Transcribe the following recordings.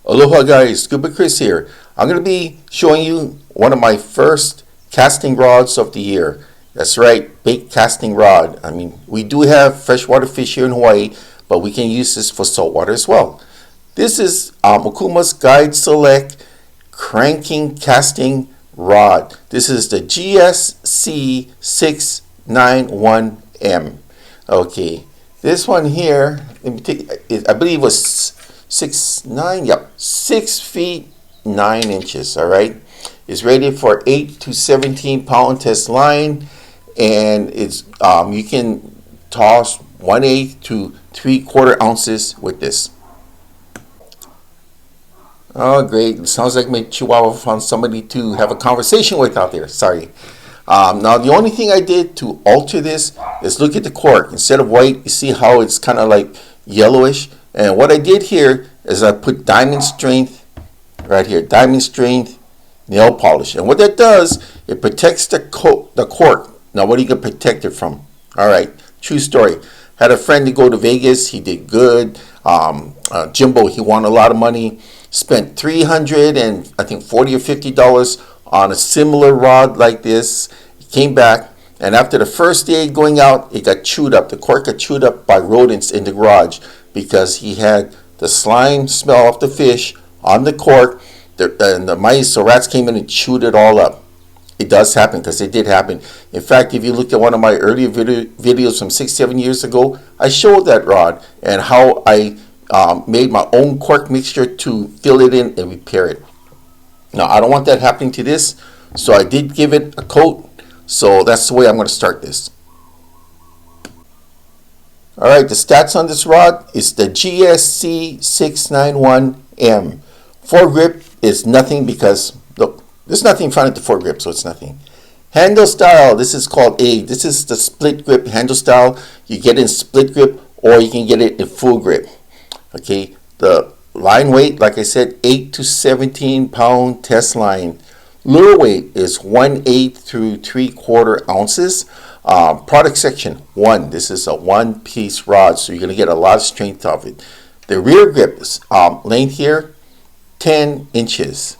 Aloha guys, Scuba Chris here. I'm going to be showing you one of my first casting rods of the year. That's right, bait casting rod. I mean, we do have freshwater fish here in Hawaii, but we can use this for saltwater as well. This is Okuma's Guide Select Cranking Casting Rod. This is the GSC 691M. Okay, this one here, let me take, I believe it was 6 feet 9 inches. All right, it's rated for 8 to 17 pound test line, and it's you can toss 1/8 to 3/4 ounces with this. Oh great, it sounds like my Chihuahua found somebody to have a conversation with out there. Sorry. Now the only thing I did to alter this is look at the cork. Instead of white, you see how it's kind of like yellowish. And what I did here is I put diamond strength right here, diamond strength nail polish. And what that does, it protects the cork. Now what are you going to protect it from? All right, true story. Had a friend to go to Vegas. He did good. Jimbo, he won a lot of money. Spent $300 and I think $40 or $50 on a similar rod like this. He came back, and after the first day going out, it got chewed up. The cork got chewed up by rodents in the garage because he had the slime smell of the fish on the cork, and the mice or rats came in and chewed it all up. It does happen, because it did happen. In fact, if you look at one of my earlier videos from 6-7 years ago, I showed that rod and how I made my own cork mixture to fill it in and repair it. Now, I don't want that happening to this, so I did give it a coat. So that's the way I'm going to start this. Alright, the stats on this rod is the GSC 691M. Foregrip is nothing because, look, there's nothing in front of the foregrip, so it's nothing. Handle style, this is called A. This is the split grip handle style. You get it in split grip, or you can get it in full grip. Okay, the line weight, like I said, 8 to 17 pound test line. Lure weight is 1/8 through 3/4 ounces. Product section 1. This is a one-piece rod, so you're going to get a lot of strength of it. The rear grip length here, 10 inches.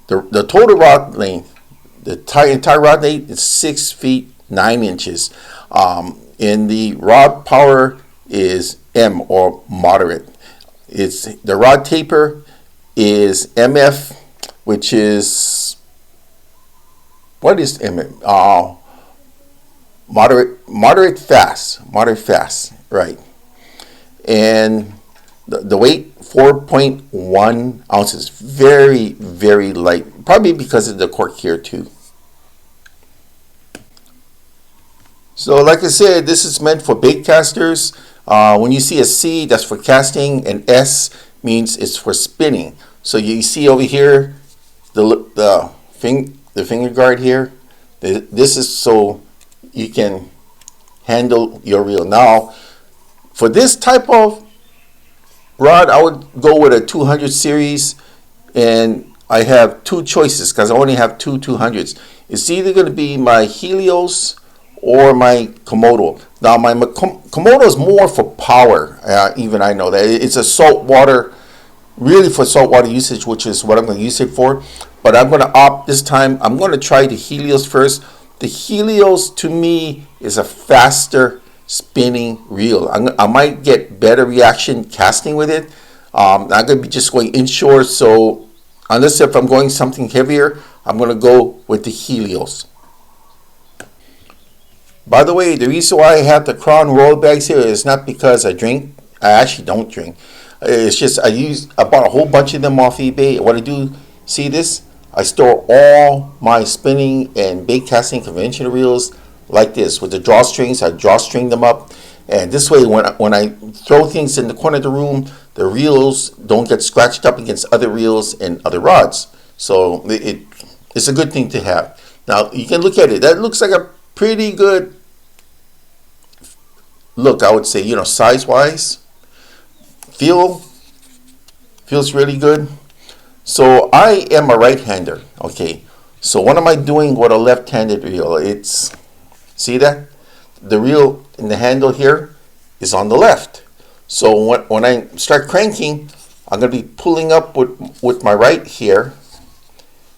The total rod length, the entire rod length is 6 feet 9 inches. And the rod power is M, or moderate. It's the rod taper is MF, which is, what is MF? Moderate fast, right? And the weight 4.1 ounces, very, very light, probably because of the cork here too. So like I said, this is meant for baitcasters. When you see a C, that's for casting, and S means it's for spinning. So you see over here the finger guard here. This is so you can handle your reel. Now, for this type of rod, I would go with a 200 series, and I have two choices because I only have two 200s. It's either going to be my Helios or my Komodo. Now my Komodo is more for power. Even I know that it's a saltwater, really for saltwater usage, which is what I'm going to use it for. But I'm going to opt this time. I'm going to try the Helios first. The Helios to me is a faster spinning reel. I might get better reaction casting with it. I'm going to be just going inshore, so unless if I'm going something heavier, I'm going to go with the Helios. By the way, the reason why I have the Crown roll bags here is not because I drink. I actually don't drink. It's just I bought a whole bunch of them off eBay. What I do, see this? I store all my spinning and bait casting conventional reels like this with the drawstrings. I drawstring them up, and this way when I throw things in the corner of the room, the reels don't get scratched up against other reels and other rods. So it's a good thing to have. Now you can look at it. That looks like a pretty good look, I would say, size wise. Feels really good. So I am a right-hander. Okay, so what am I doing with a left-handed reel? It's, see that? The reel in the handle here is on the left. So when I start cranking, I'm going to be pulling up with my right here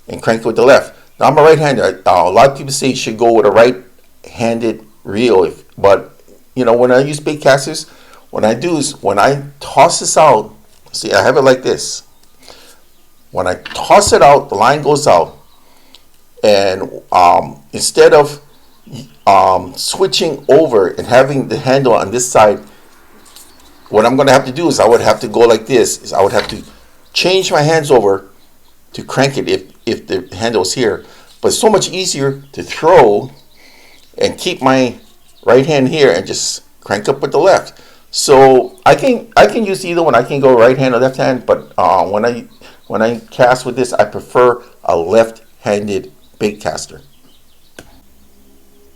and crank with the left. Now I'm a right-hander. A lot of people say you should go with a right-handed reel, but you know, when I use baitcasters, what I do is when I toss this out, see, I have it like this. When I toss it out, the line goes out, and instead of switching over and having the handle on this side, what I'm going to have to do is I would have to go like this. I would have to change my hands over to crank it if the handle's here. But it's so much easier to throw and keep my right hand here and just crank up with the left. So I can use either one. I can go right hand or left hand, but when I cast with this, I prefer a left-handed baitcaster.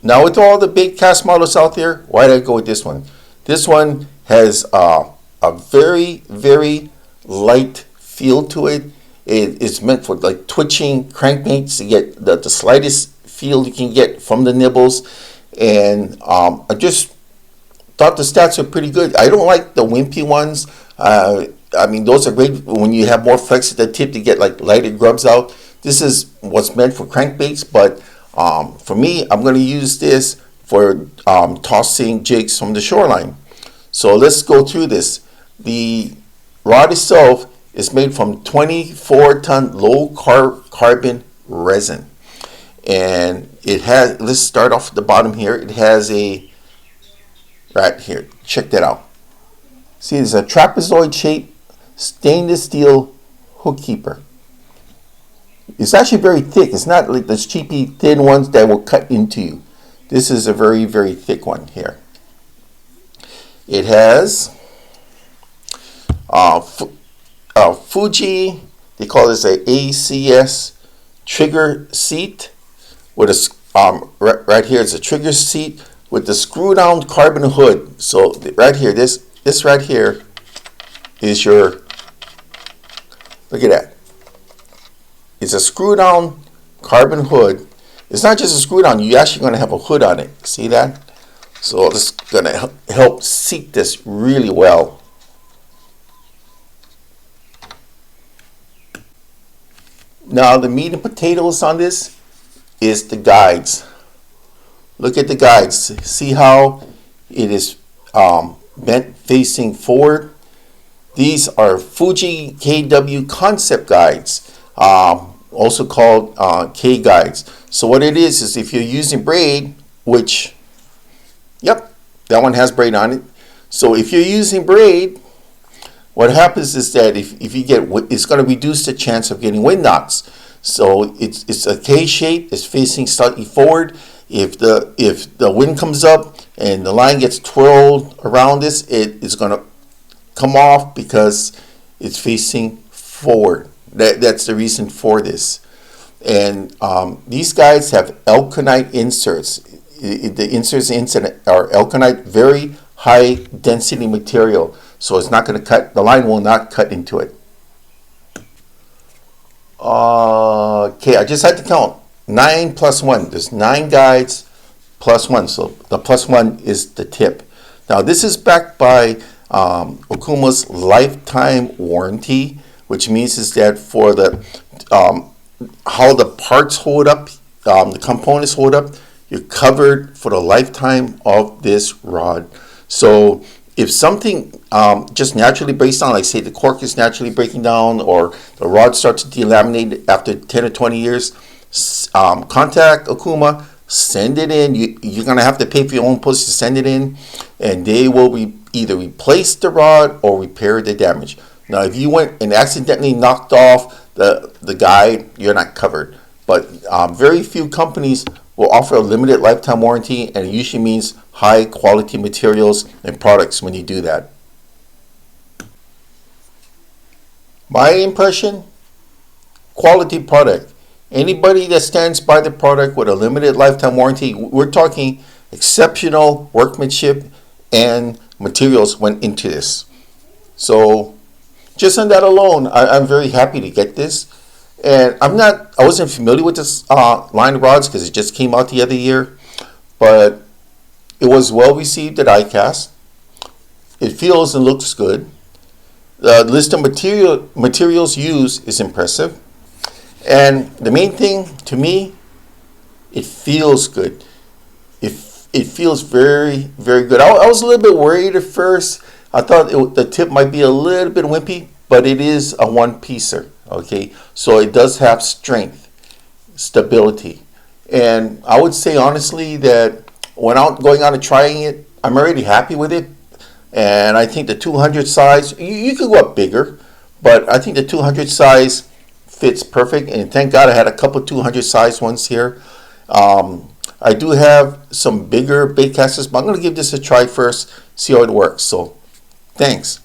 Now with all the baitcast models out there, why did I go with this one? This one has a very, very light feel to it. It's meant for like twitching crankbaits to get the slightest feel you can get from the nibbles. And I just thought the stats are pretty good. I don't like the wimpy ones. I mean, those are great when you have more flex at the tip to get like lighter grubs out. This is what's meant for crankbaits, but for me, I'm going to use this for tossing jigs from the shoreline. So let's go through this. The rod itself is made from 24-ton low carbon resin, and it has, let's start off at the bottom here. It has a, right here, check that out. See, there's a trapezoid shape stainless steel hook keeper. It's actually very thick. It's not like those cheapy thin ones that will cut into you. This is a very, very thick one here. It has Fuji, they call this a ACS trigger seat with a right here is a trigger seat with the screw down carbon hood. So right here, this right here is your, look at that. It's a screw down carbon hood. It's not just a screw down, you're actually going to have a hood on it. See that? So this is going to help seat this really well. Now the meat and potatoes on this is the guides. Look at the guides. See how it is bent facing forward? These are Fuji KW-conceipt guides, also called K guides. So what it is if you're using braid, which, yep, that one has braid on it. So if you're using braid, what happens is that if you get, it's going to reduce the chance of getting wind knocks. So it's a K shape. It's facing slightly forward. If the wind comes up and the line gets twirled around this, it is going to come off because it's facing forward. That's the reason for this. And these guides have Alconite inserts. The inserts are Alconite, very high density material. So it's not going to cut, the line will not cut into it. Okay, I just had to count 9 plus 1. There's 9 guides plus 1. So the plus 1 is the tip. Now this is backed by Okuma's lifetime warranty, which means is that for the how the parts hold up, the components hold up, you're covered for the lifetime of this rod. So if something just naturally breaks down, like say the cork is naturally breaking down or the rod starts to delaminate after 10 or 20 years, contact Okuma, send it in. You're going to have to pay for your own postage to send it in, and they will either replace the rod or repair the damage. Now, if you went and accidentally knocked off the guide, you're not covered. But very few companies will offer a limited lifetime warranty, and it usually means high quality materials and products when you do that. My impression, quality product. Anybody that stands by the product with a limited lifetime warranty, we're talking exceptional workmanship and materials went into this. So just on that alone, I'm very happy to get this. And I wasn't familiar with this line of rods because it just came out the other year, but it was well received at ICAST. It feels and looks good. The list of materials used is impressive. And the main thing to me, it feels good. It feels very, very good. I was a little bit worried at first. I thought the tip might be a little bit wimpy, but it is a one-piecer, okay? So it does have strength, stability. And I would say honestly that when I'm going out and trying it, I'm already happy with it. And I think the 200 size, you could go up bigger, but I think the 200 size fits perfect. And thank God I had a couple 200 size ones here. I do have some bigger bait casters, but I'm going to give this a try first, see how it works. So, thanks.